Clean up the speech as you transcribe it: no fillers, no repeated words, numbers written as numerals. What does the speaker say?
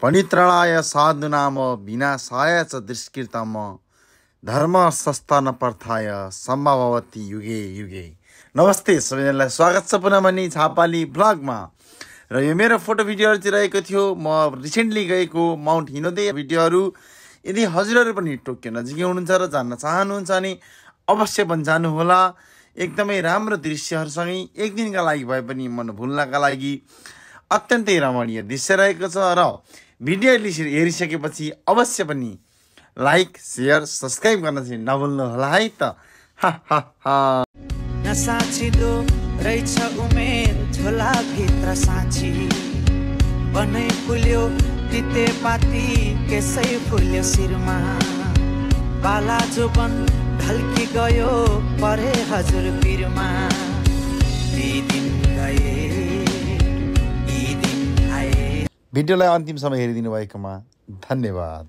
पनित्रणाय साधुनाम विनाशाय च दुष्कृतम धर्म संस्थान प्रथाय सम्भवती युगे युगे। नमस्ते सबैजनालाई स्वागत छ पुनः मनी छापाली ब्लगमा। र यो मेरो फोटो भिडियोहरू चाहिँ रहेको थियो म रिसेन्टली गएको माउन्ट हिनोदे भिडियोहरू। यदि हजुरहरू पनि टोकियो नजिकै हुनुहुन्छ र जान्न चाहनुहुन्छ भने अवश्य पनि जानुहोला। एकदमै राम्रो दृश्यहरूसँगै एक दिनका लागि भए पनि मन भुल्नका लागि अत्यन्तै रमणीय दृश्य रहेको छ। र भिडियो हेरिसकेपछि अवश्य पनि लाइक शेयर सब्सक्राइब गर्न चाहिँ नभुल्नु होला है त। नसाचिदो रहेछ उमेर झोला भित्र साँची बनै फुल्यो तिते पाती केसै फुल्यो शिरमा बाला जोबन ढल्की गयो परे हजुर पिरमा ती दिन गए यी दिन आए। भिडियोलाई अन्तिमसम्म हेरिदिनु भएकोमा धन्यवाद।